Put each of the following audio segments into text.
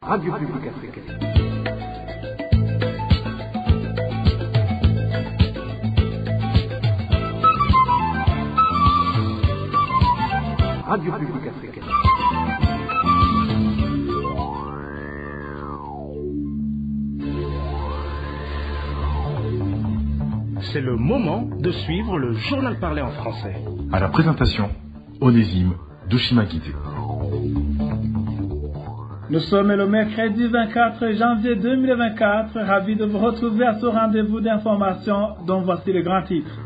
Radio Publique Africaine. Radio Publique Africaine. C'est le moment de suivre le journal parlé en français. À la présentation, Onésime Douchimakité. Nous sommes le mercredi 24 janvier 2024, ravis de vous retrouver à ce rendez-vous d'information dont voici les grands titres.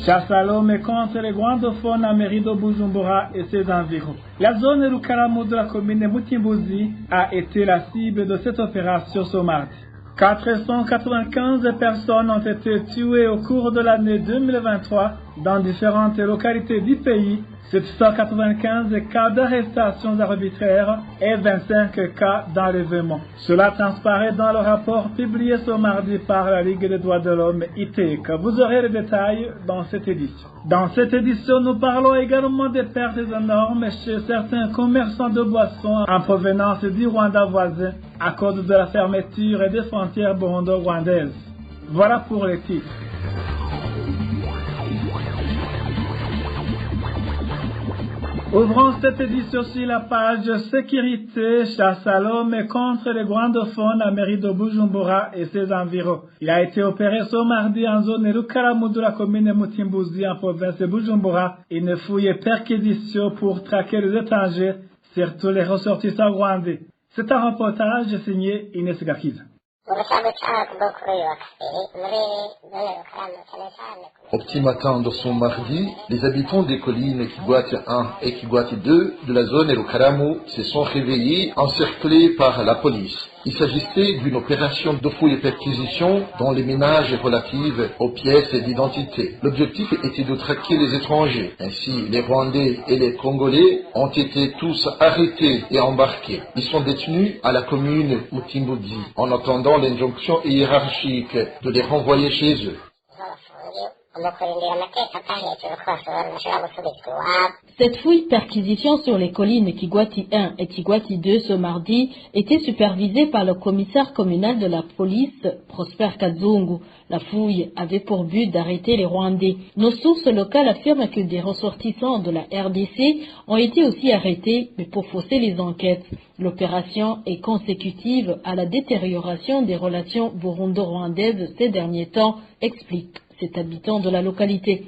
Chasse à l'homme contre les grandophones à mairie de Bujumbura et ses environs. La zone Rukaramo de la commune de Mutimbuzi a été la cible de cette opération ce mardi. 495 personnes ont été tuées au cours de l'année 2023 dans différentes localités du pays, 795 cas d'arrestations arbitraires et 25 cas d'enlèvement. Cela transparaît dans le rapport publié ce mardi par la Ligue des droits de l'homme ITEC. Vous aurez les détails dans cette édition. Dans cette édition, nous parlons également des pertes énormes chez certains commerçants de boissons en provenance du Rwanda voisin à cause de la fermeture des frontières burundo-rwandaises. Voilà pour les titres. Ouvrons cette édition sur la page sécurité, chasse à l'homme contre les grandophones à mairie de Bujumbura et ses environs. Il a été opéré ce mardi en zone Rukaramo de la commune de Mutimbuzi en province de Bujumbura. Une fouille et perquisition pour traquer les étrangers, surtout les ressortissants rwandais. C'est un reportage signé Inès Gakiza. Au petit matin de son mardi, les habitants des collines Kigwati 1 et Kigwati 2 de la zone Rukaramo se sont réveillés, encerclés par la police. Il s'agissait d'une opération de fouille et perquisition dans les ménages relatives aux pièces d'identité. L'objectif était de traquer les étrangers. Ainsi, les Rwandais et les Congolais ont été tous arrêtés et embarqués. Ils sont détenus à la commune Mutimbuzi en attendant l'injonction hiérarchique de les renvoyer chez eux. Cette fouille-perquisition sur les collines Kigwati 1 et Kigwati 2 ce mardi était supervisée par le commissaire communal de la police, Prosper Kazungu. La fouille avait pour but d'arrêter les Rwandais. Nos sources locales affirment que des ressortissants de la RDC ont été aussi arrêtés, mais pour fausser les enquêtes. L'opération est consécutive à la détérioration des relations burundo-rwandaises ces derniers temps, explique cet habitant de la localité.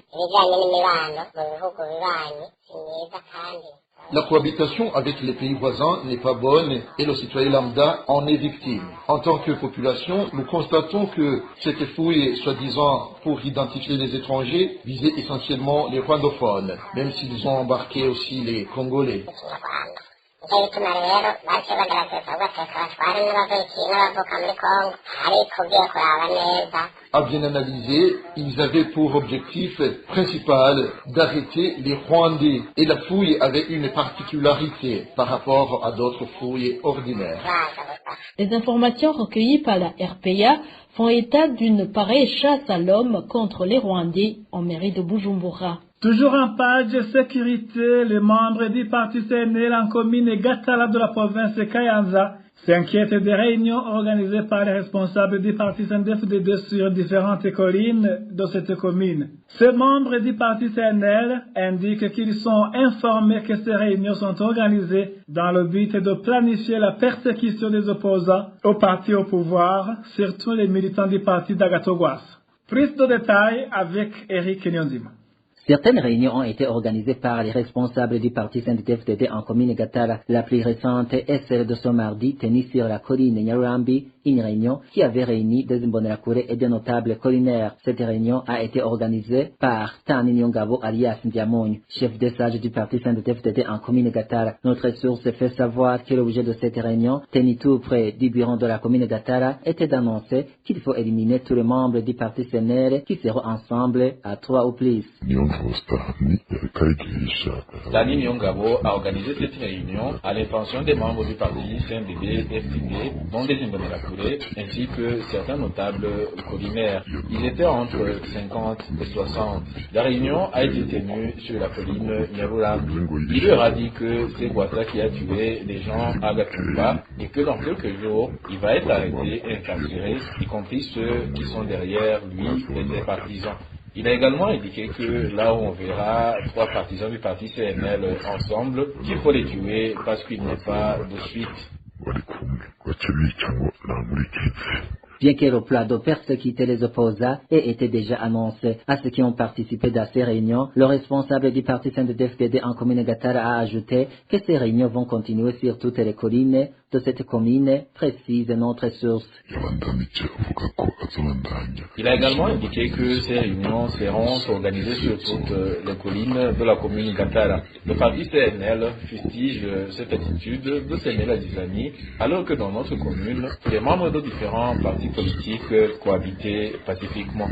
La cohabitation avec les pays voisins n'est pas bonne et le citoyen lambda en est victime. En tant que population, nous constatons que cette fouille, soi-disant pour identifier les étrangers, visait essentiellement les rwandophones, même s'ils ont embarqué aussi les Congolais. À bien analyser, ils avaient pour objectif principal d'arrêter les Rwandais et la fouille avait une particularité par rapport à d'autres fouilles ordinaires. Les informations recueillies par la RPA font état d'une pareille chasse à l'homme contre les Rwandais en mairie de Bujumbura. Toujours en page sécurité, les membres du parti CNL en commune Gatala de la province de Kayanza s'inquiètent des réunions organisées par les responsables du parti CNDD sur différentes collines de cette commune. Ces membres du parti CNL indiquent qu'ils sont informés que ces réunions sont organisées dans le but de planifier la persécution des opposants au parti au pouvoir, surtout les militants du parti d'Agatogwas. Plus de détails avec Eric Nyonzima. Certaines réunions ont été organisées par les responsables du parti CNDD-FDD en commune Gatala. La plus récente est celle de ce mardi, tenue sur la colline Nyarurambi, une réunion qui avait réuni des Imbonerakure et des notables collinaires. Cette réunion a été organisée par Tani Nyongabo alias Ndiamonyu, chef des sages du parti CNDD-FDD en commune Gatala. Notre source fait savoir que l'objet de cette réunion, tenue tout près du bureau de la commune Gatala, était d'annoncer qu'il faut éliminer tous les membres du parti CNL qui seront ensemble à 3 ou plus. Dani Nyongabo a organisé cette réunion à l'intention des membres du parti CNDD-FDD, dont des Imbonerakure tués, ainsi que certains notables collinaires. Ils étaient entre 50 et 60. La réunion a été tenue sur la colline Nyarurambi. Il leur a dit que c'est Bouassa qui a tué les gens à Gatumba et que dans quelques jours, il va être arrêté et incarcéré, y compris ceux qui sont derrière lui et ses partisans. Il a également indiqué que là où on verra 3 partisans du parti CNL ensemble, qu'il faut les tuer parce qu'il n'y a pas de suite. Bien que le plan de persécuter les opposants ait été déjà annoncé à ceux qui ont participé à ces réunions, le responsable du parti CNDD-FDD en commune Gatara a ajouté que ces réunions vont continuer sur toutes les collines de cette commune, précise notre source. Il a également indiqué que ces réunions seront organisées sur toutes les collines de la commune Gatara. Le parti CNL fustige cette attitude de s'aimer la Dizani, alors que dans notre commune, les membres de différents partis politiques cohabitaient pacifiquement.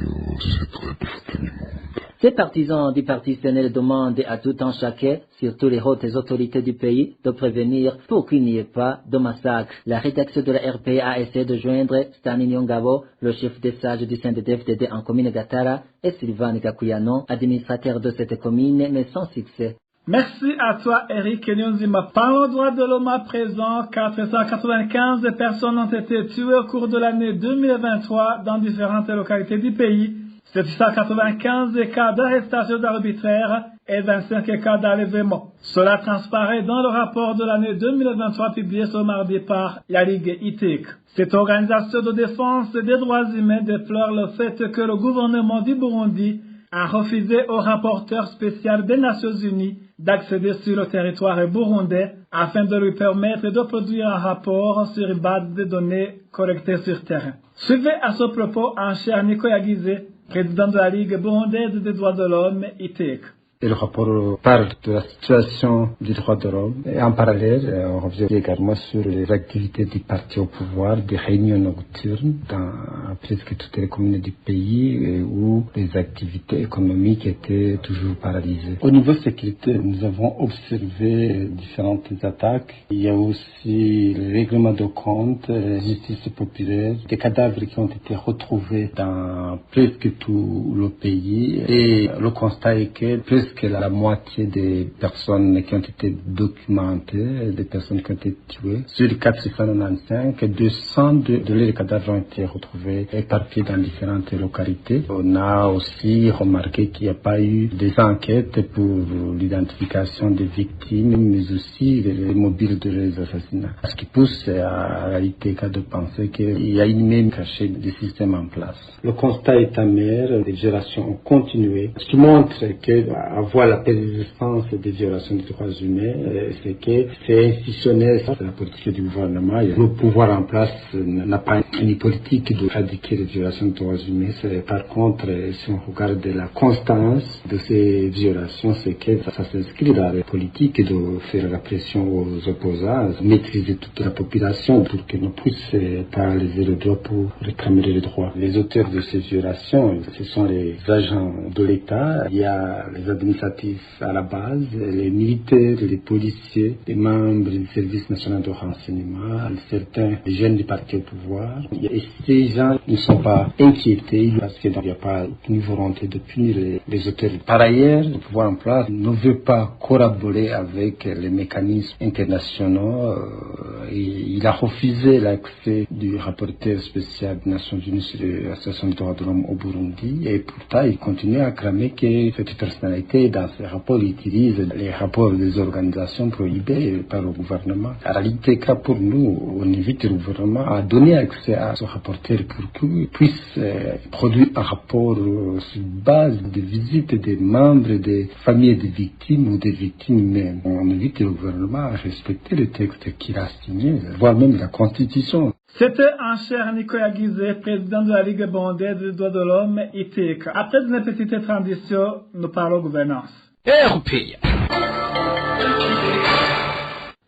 Ces partisans du parti CNL demandent à tout un chacun, surtout les hautes autorités du pays, de prévenir pour qu'il n'y ait pas de massacre. La rédaction de la RPA a essayé de joindre Stani Nyongabo, le chef des sages du CNDD-FDD en commune Gatara, et Sylvain Gakuyano, administrateur de cette commune, mais sans succès. Merci à toi, Eric Nyonzima. Par le droit de l'homme à présent, 495 personnes ont été tuées au cours de l'année 2023 dans différentes localités du pays. 795 cas d'arrestation arbitraire et 25 cas d'enlèvement. Cela transparaît dans le rapport de l'année 2023 publié ce mardi par la Ligue ITEC. Cette organisation de défense des droits humains déplore le fait que le gouvernement du Burundi a refusé au rapporteur spécial des Nations Unies d'accéder sur le territoire burundais afin de lui permettre de produire un rapport sur une base de données collectées sur terrain. Suivez à ce propos Ancher Nicolas Guizé, président de la Ligue burundaise des droits de l'homme, ITEC. Et le rapport parle de la situation des droits de l'homme. Et en parallèle, on revient également sur les activités du parti au pouvoir, des réunions nocturnes dans presque toutes les communes du pays où les activités économiques étaient toujours paralysées. Au niveau sécurité, nous avons observé différentes attaques. Il y a aussi le règlement de compte, la justice populaire, des cadavres qui ont été retrouvés dans presque tout le pays. Et le constat est que presque la moitié des personnes qui ont été documentées, des personnes qui ont été tuées, sur les 495, 200 de leurs cadavres ont été retrouvés éparpillés dans différentes localités. On a aussi remarqué qu'il n'y a pas eu des enquêtes pour l'identification des victimes, mais aussi les mobiles de les assassinats. Ce qui pousse à la réalité de penser qu'il y a une même cachée des systèmes en place. Le constat est amer, les violations ont continué, ce qui montre que voir la persistance des violations des droits humains, c'est que c'est institutionnel, c'est la politique du gouvernement. Le pouvoir en place n'a pas une politique de éradiquer les violations des droits humains. Par contre, si on regarde la constance de ces violations, c'est que ça s'inscrit dans la politique de faire la pression aux opposants, maîtriser toute la population pour qu'ils ne puissent pas lever le doigt pour réclamer les droits. Les auteurs de ces violations, ce sont les agents de l'État. Il y a les administratifs à la base, les militaires, les policiers, les membres du service national de renseignement, certains jeunes du parti au pouvoir. Et ces gens ne sont pas inquiétés parce qu'il n'y a pas une volonté de punir les auteurs. Par ailleurs, le pouvoir en place ne veut pas collaborer avec les mécanismes internationaux. Il a refusé l'accès du rapporteur spécial des Nations Unies sur la situation des droits de l'homme au Burundi. Et pourtant, il continue à cramer que cette personnalité, dans ces rapports, il utilise les rapports des organisations prohibées par le gouvernement. En réalité, pour nous, on invite le gouvernement à donner accès à ce rapporteur pour qu'il puisse produire un rapport sur base de visites des membres des familles des victimes ou des victimes même. On invite le gouvernement à respecter le texte qu'il a signé, voire même la Constitution. C'était Ancher Nicolas Guizé, président de la Ligue burundaise des droits de l'homme, ITEC. Après une petite transition, nous parlons gouvernance. RPA.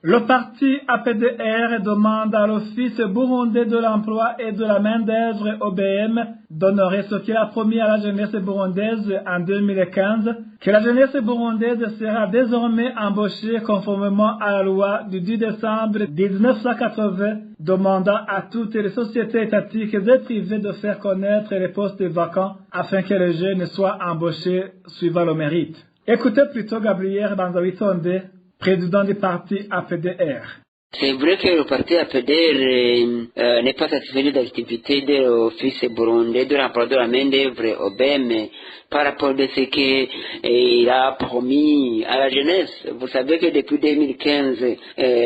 Le parti APDR demande à l'Office burundais de l'emploi et de la main-d'œuvre OBM d'honorer ce qu'il a promis à la jeunesse burundaise en 2015, que la jeunesse burundaise sera désormais embauchée conformément à la loi du 10 décembre 1980, demandant à toutes les sociétés étatiques et privées de faire connaître les postes vacants afin que les jeunes soient embauchés suivant le mérite. Écoutez plutôt Gabriel Banzawitonde, président du parti APDR. C'est vrai que le parti APDR n'est pas satisfait de l'activité de l'Office burundais de l'emploi de la main-d'œuvre OBM par rapport à ce qu'il a promis à la jeunesse. Vous savez que depuis 2015,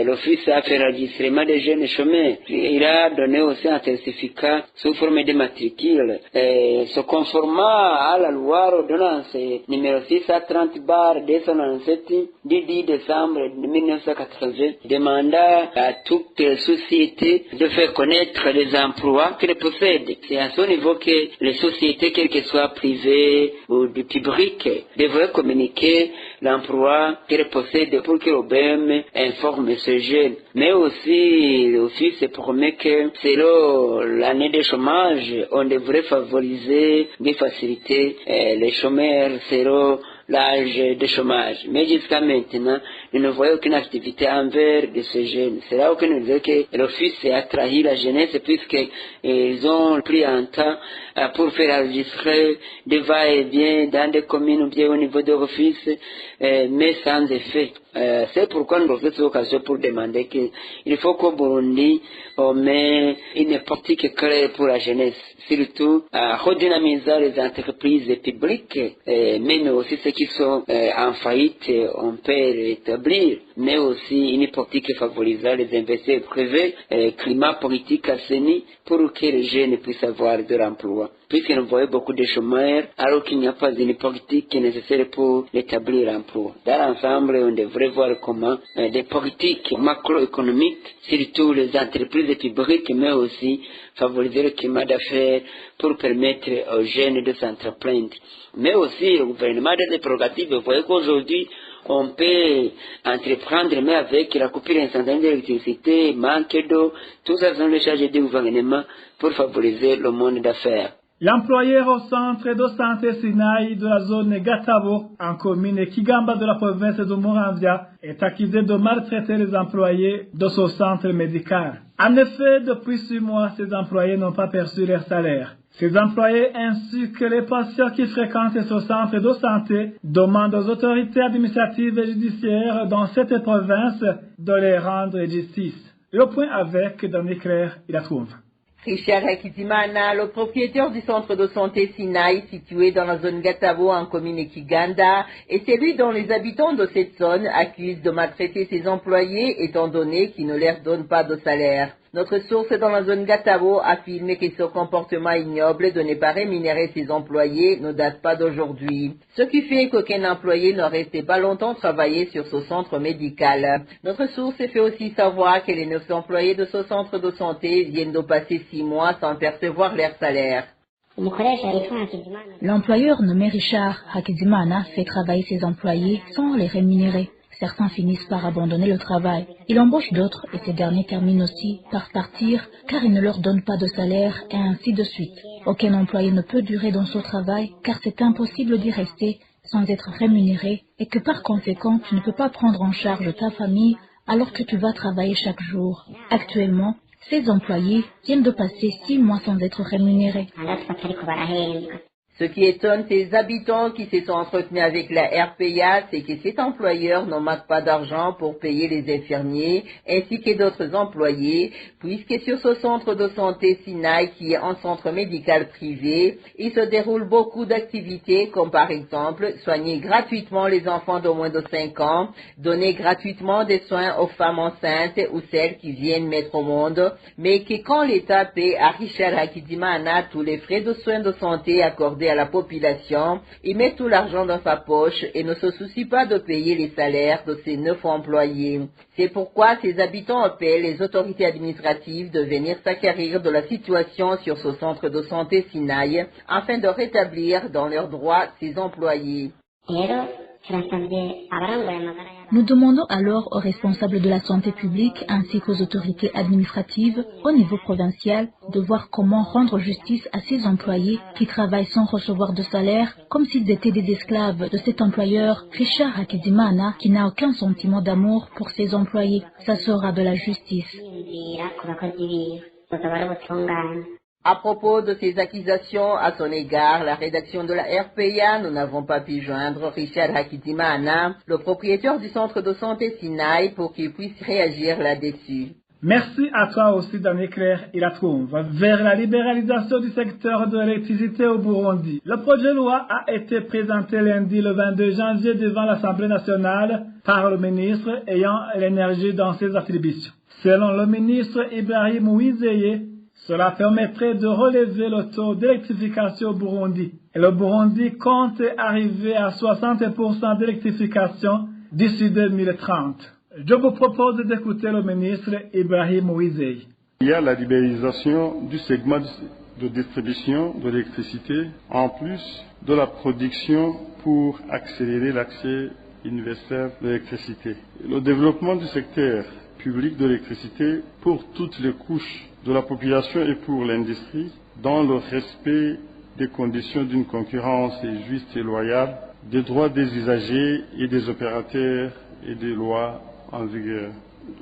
l'Office a fait l'enregistrement des jeunes chômeurs. Il a donné aussi un certificat sous forme de matricule. Se conformant à la loi ordonnance numéro 630/297 du 10 décembre 1980, demanda à toutes les sociétés de faire connaître les emplois qu'elles possèdent. C'est à ce niveau que les sociétés, quelles qu'elles soient privées ou du public, devraient communiquer l'emploi qu'elles possèdent pour que l'OBM informe ces jeunes. Mais aussi, l'Office promet que selon l'année de chômage, on devrait favoriser et faciliter les chômeurs selon l'âge de chômage. Mais jusqu'à maintenant, nous ne voyons aucune activité envers de ces jeunes. C'est là que nous disons que l'Office a trahi la jeunesse puisqu'ils ont pris un temps pour faire enregistrer des va-et-vient dans des communes ou bien au niveau de l'Office, mais sans effet. C'est pourquoi nous profitons de l'occasion pour demander qu'il faut qu'au Burundi, on met une politique claire pour la jeunesse, surtout redynamiser les entreprises publiques, mais aussi ceux qui sont en faillite, on peut rétablir, mais aussi une politique favorisant les investisseurs privés, climat politique assaini pour que les jeunes puissent avoir de l'emploi. Puisque nous voyons beaucoup de chômeurs, alors qu'il n'y a pas une politique nécessaire pour établir l'emploi. Dans l'ensemble, on devrait voir comment des politiques macroéconomiques, surtout les entreprises publiques, mais aussi favoriser le climat d'affaires pour permettre aux jeunes de s'entreprendre. Mais aussi, le gouvernement a des prérogatives. Vous voyez qu'aujourd'hui, on peut entreprendre, mais avec la coupure instantanée d'électricité, manque d'eau, tout ça sont les charges du gouvernement pour favoriser le monde d'affaires. L'employeur au centre de santé Sinaï de la zone Gatabo, en commune Kigamba de la province de Muramvya, est accusé de maltraiter les employés de ce centre médical. En effet, depuis 6 mois, ces employés n'ont pas perçu leur salaire. Ces employés ainsi que les patients qui fréquentent ce centre de santé demandent aux autorités administratives et judiciaires dans cette province de les rendre justice. Le point avec Dominique Claire, il la trouve. Richard Hakizimana, le propriétaire du centre de santé Sinaï situé dans la zone Gatabo en commune Kiganda, est celui dont les habitants de cette zone accusent de maltraiter ses employés étant donné qu'ils ne leur donnent pas de salaire. Notre source dans la zone Gatabo affirme que ce comportement ignoble de ne pas rémunérer ses employés ne date pas d'aujourd'hui. Ce qui fait qu'aucun employé ne reste pas longtemps travailler sur ce centre médical. Notre source fait aussi savoir que les 9 employés de ce centre de santé viennent de passer 6 mois sans percevoir leur salaire. L'employeur nommé Richard Hakizimana fait travailler ses employés sans les rémunérer. Certains finissent par abandonner le travail. Il embauche d'autres et ces derniers terminent aussi par partir car il ne leur donne pas de salaire et ainsi de suite. Aucun employé ne peut durer dans ce travail car c'est impossible d'y rester sans être rémunéré et que par conséquent tu ne peux pas prendre en charge ta famille alors que tu vas travailler chaque jour. Actuellement, ces employés viennent de passer 6 mois sans être rémunérés. Ce qui étonne ces habitants qui se sont entretenus avec la RPA, c'est que cet employeur ne manque pas d'argent pour payer les infirmiers ainsi que d'autres employés, puisque sur ce centre de santé Sinaï, qui est un centre médical privé, il se déroule beaucoup d'activités comme par exemple soigner gratuitement les enfants de moins de 5 ans, donner gratuitement des soins aux femmes enceintes ou celles qui viennent mettre au monde, mais que quand l'État paie à Richard Hakizimana tous les frais de soins de santé accordés à la population, il met tout l'argent dans sa poche et ne se soucie pas de payer les salaires de ses 9 employés. C'est pourquoi ses habitants appellent les autorités administratives de venir s'acquérir de la situation sur ce centre de santé Sinaï afin de rétablir dans leurs droits ses employés. Nous demandons alors aux responsables de la santé publique ainsi qu'aux autorités administratives au niveau provincial de voir comment rendre justice à ces employés qui travaillent sans recevoir de salaire comme s'ils étaient des esclaves de cet employeur, Richard Hakizimana, qui n'a aucun sentiment d'amour pour ses employés. Ça sera de la justice. À propos de ces accusations à son égard, la rédaction de la RPA, nous n'avons pas pu joindre Richard Hakizimana, le propriétaire du centre de santé Sinaï, pour qu'il puisse réagir là-dessus. Merci à toi aussi, Daniel Claire Ilatrouve. Vers la libéralisation du secteur de l'électricité au Burundi, le projet de loi a été présenté lundi le 22 janvier devant l'Assemblée nationale par le ministre ayant l'énergie dans ses attributions. Selon le ministre Ibrahim Uwizeye, cela permettrait de relever le taux d'électrification au Burundi. Et le Burundi compte arriver à 60% d'électrification d'ici 2030. Je vous propose d'écouter le ministre Ibrahim Uwizeye. Il y a la libéralisation du segment de distribution de l'électricité, en plus de la production pour accélérer l'accès universel de l'électricité. Le développement du secteur public de l'électricité pour toutes les couches de la population et pour l'industrie, dans le respect des conditions d'une concurrence juste et loyale, des droits des usagers et des opérateurs et des lois en vigueur.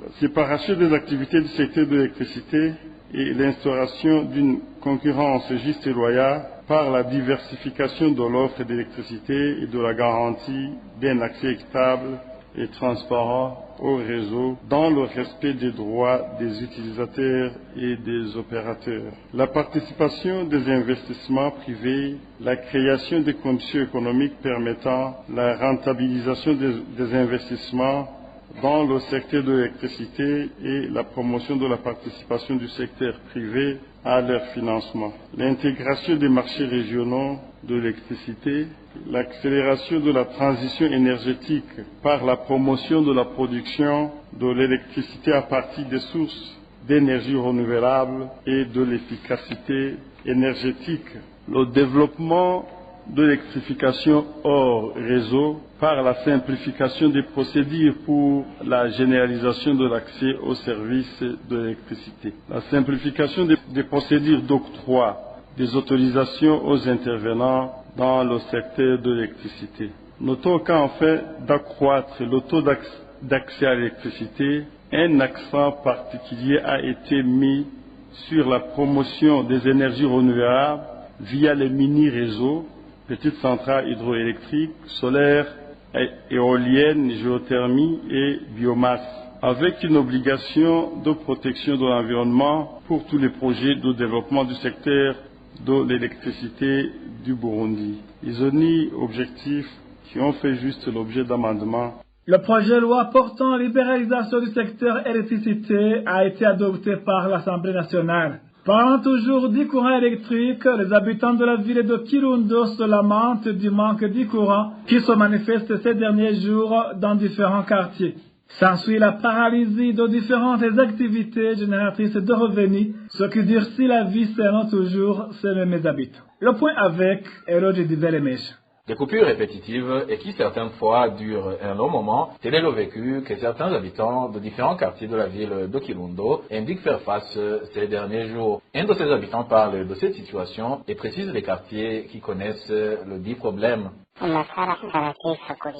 La séparation des activités du secteur de l'électricité et l'instauration d'une concurrence juste et loyale par la diversification de l'offre d'électricité et de la garantie d'un accès équitable et transparent au réseau dans le respect des droits des utilisateurs et des opérateurs. La participation des investissements privés, la création des conditions économiques permettant la rentabilisation des investissements dans le secteur de l'électricité et la promotion de la participation du secteur privé à leur financement. L'intégration des marchés régionaux de l'électricité, l'accélération de la transition énergétique par la promotion de la production de l'électricité à partir des sources d'énergie renouvelable et de l'efficacité énergétique, le développement de l'électrification hors réseau par la simplification des procédures pour la généralisation de l'accès aux services de l'électricité, la simplification des procédures d'octroi des autorisations aux intervenants dans le secteur de l'électricité. Notons qu'en fait d'accroître le taux d'accès à l'électricité, un accent particulier a été mis sur la promotion des énergies renouvelables via les mini-réseaux, petites centrales hydroélectriques, solaires, éoliennes, géothermie et biomasse, avec une obligation de protection de l'environnement pour tous les projets de développement du secteur de l'électricité du Burundi. Ils ont ni objectifs qui ont fait juste l'objet d'amendements. Le projet de loi portant libéralisation du secteur électricité a été adopté par l'Assemblée nationale. Parlant toujours du courant électrique, les habitants de la ville de Kirundo se lamentent du manque du courant qui se manifeste ces derniers jours dans différents quartiers. S'ensuit la paralysie de différentes activités génératrices de revenus, ce qui durcit la vie selon toujours ces mêmes habitants. Le point avec Elodie Divelemèche. Des coupures répétitives et qui certaines fois durent un long moment, tel est le vécu que certains habitants de différents quartiers de la ville de Kirundo indiquent faire face ces derniers jours. Un de ces habitants parle de cette situation et précise les quartiers qui connaissent le dit problème.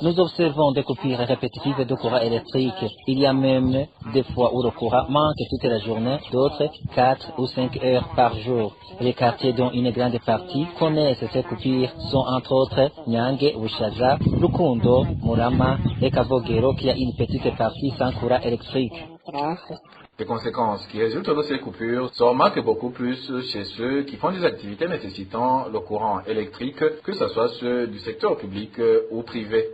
Nous observons des coupures répétitives de courant électrique. Il y a même des fois où le courant manque toute la journée, d'autres 4 ou 5 heures par jour. Les quartiers dont une grande partie connaissent ces coupures sont entre autres Nyange, Ushaza, Rukundo, Murama et Kavogero qui a une petite partie sans courant électrique. Les conséquences qui résultent de ces coupures se remarquent beaucoup plus chez ceux qui font des activités nécessitant le courant électrique, que ce soit ceux du secteur public ou privé.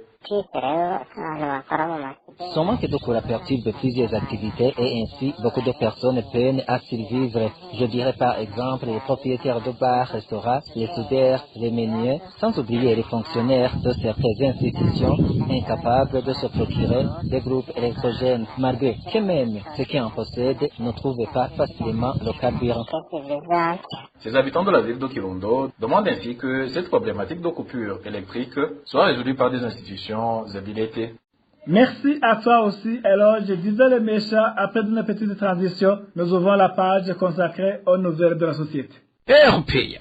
Son manque de courant perturbe plusieurs activités et ainsi beaucoup de personnes peinent à survivre. Je dirais par exemple les propriétaires de bars, restaurants, les soudeurs, les meuniers, sans oublier les fonctionnaires de certaines institutions incapables de se procurer des groupes électrogènes, malgré que même ceux qui en possèdent ne trouvent pas facilement le carburant. Ces habitants de la ville de Kirundo demandent ainsi que cette problématique de coupure électrique soit résolue par des institutions habilitées. Merci à toi aussi. Alors, je disais le méchant, après une petite transition, nous ouvrons la page consacrée aux nouvelles de la société. RPA.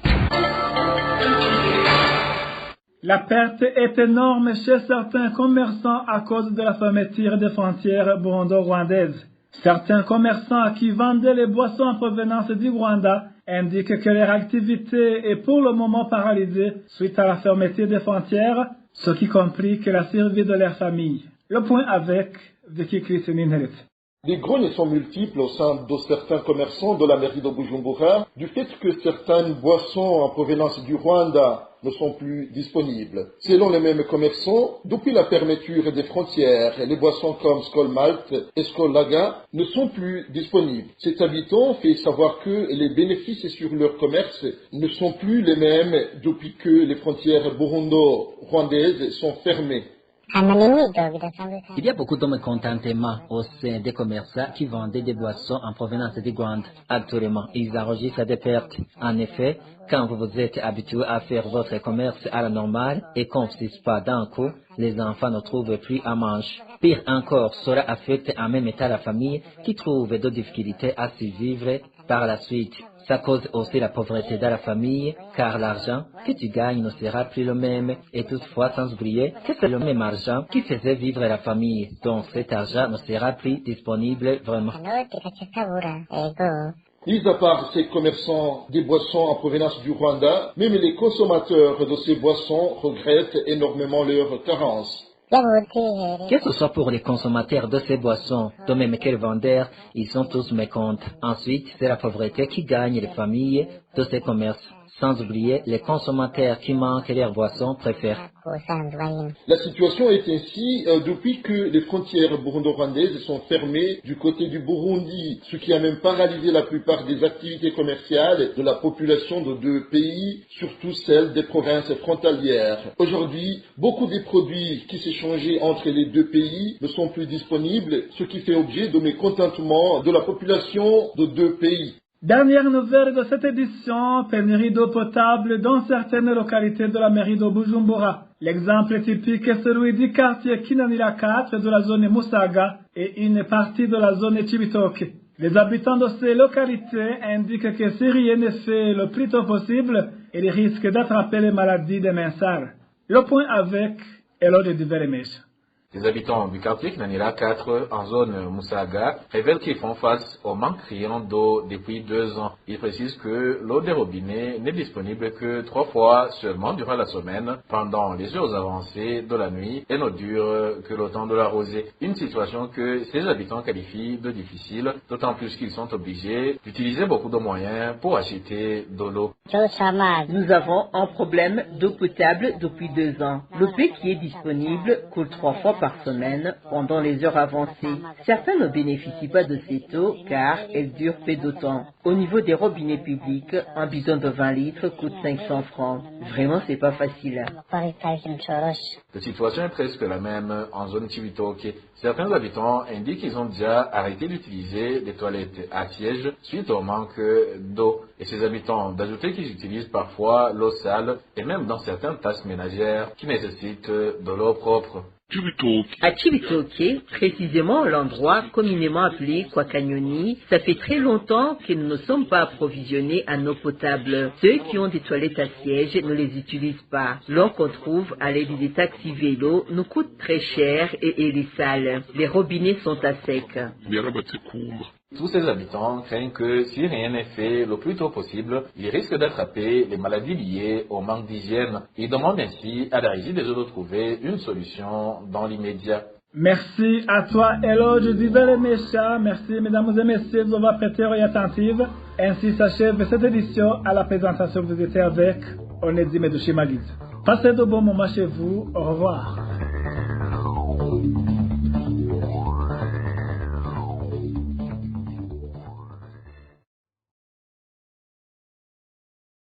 La perte est énorme chez certains commerçants à cause de la fermeture des frontières burundo-rwandaises. Certains commerçants qui vendaient les boissons en provenance du Rwanda indiquent que leur activité est pour le moment paralysée suite à la fermeture des frontières, ce qui complique la survie de leur famille. Le point avec Vicky Christine. Les grognes sont multiples au sein de certains commerçants de la mairie de Bujumbura du fait que certaines boissons en provenance du Rwanda ne sont plus disponibles. Selon les mêmes commerçants, depuis la fermeture des frontières, les boissons comme Skol Malt et Skol Laga ne sont plus disponibles. Cet habitant fait savoir que les bénéfices sur leur commerce ne sont plus les mêmes depuis que les frontières burundo-rwandaises sont fermées. Il y a beaucoup de mécontentement au sein des commerçants qui vendaient des boissons en provenance du Rwanda. Actuellement, ils enregistrent des pertes. En effet, quand vous vous êtes habitué à faire votre commerce à la normale et qu'on ne fixe pas d'un coup, les enfants ne trouvent plus à manger. Pire encore, cela affecte en même temps la famille qui trouve des difficultés à survivre par la suite. Ça cause aussi la pauvreté dans la famille, car l'argent que tu gagnes ne sera plus le même, et toutefois sans oublier que c'est le même argent qui faisait vivre la famille, donc cet argent ne sera plus disponible vraiment. Mis à part ces commerçants des boissons en provenance du Rwanda, même les consommateurs de ces boissons regrettent énormément leur carence. Que ce soit pour les consommateurs de ces boissons, de même que les vendeurs, ils sont tous mécontents. Ensuite, c'est la pauvreté qui gagne les familles de ces commerces. Sans oublier les consommateurs qui manquent leurs boissons préférées. La situation est ainsi depuis que les frontières burundo-rwandaises sont fermées du côté du Burundi, ce qui a même paralysé la plupart des activités commerciales de la population de deux pays, surtout celles des provinces frontalières. Aujourd'hui, beaucoup des produits qui s'échangeaient entre les deux pays ne sont plus disponibles, ce qui fait objet de mécontentement de la population de deux pays. Dernière nouvelle de cette édition, pénurie d'eau potable dans certaines localités de la mairie de Bujumbura. L'exemple typique est celui du quartier Kinanira 4 de la zone Musaga et une partie de la zone Chibitoke. Les habitants de ces localités indiquent que si rien n'est fait le plus tôt possible, ils risquent d'attraper les maladies des mensales. Le point avec Elodie Diveremèche. Les habitants du quartier Kinanira 4 en zone Musaga révèlent qu'ils font face au manque criant d'eau depuis 2 ans. Ils précisent que l'eau des robinets n'est disponible que 3 fois seulement durant la semaine, pendant les heures avancées de la nuit et ne dure que le temps de la rosée. Une situation que ces habitants qualifient de difficile, d'autant plus qu'ils sont obligés d'utiliser beaucoup de moyens pour acheter de l'eau. Nous avons un problème d'eau potable depuis 2 ans. L'eau qui est disponible coule 3 fois par semaine pendant les heures avancées. Certains ne bénéficient pas de cette eau car elle dure peu de temps. Au niveau des robinets publics, un bidon de 20 litres coûte 500 francs. Vraiment, c'est pas facile. La situation est presque la même en zone Chibitoke. Certains habitants indiquent qu'ils ont déjà arrêté d'utiliser des toilettes à siège suite au manque d'eau. Et ces habitants d'ajouter qu'ils utilisent parfois l'eau sale et même dans certaines tâches ménagères qui nécessitent de l'eau propre. À Chibitoke, précisément l'endroit communément appelé Kwakanyoni, ça fait très longtemps que nous ne sommes pas approvisionnés en eau potable. Ceux qui ont des toilettes à siège ne les utilisent pas. L'eau qu'on trouve à l'aide des taxis vélos nous coûte très cher et elle est sale. Les robinets sont à sec. Tous ces habitants craignent que si rien n'est fait le plus tôt possible, ils risquent d'attraper les maladies liées au manque d'hygiène. Ils demandent ainsi à la régie des eaux de trouver une solution dans l'immédiat. Merci à toi, Eloge Diveremèche. Merci, mesdames et messieurs, de votre prêter et attentive. Ainsi s'achève cette édition. À la présentation, vous étiez avec Onedzime Dushimagid. Passez de bons moments chez vous. Au revoir.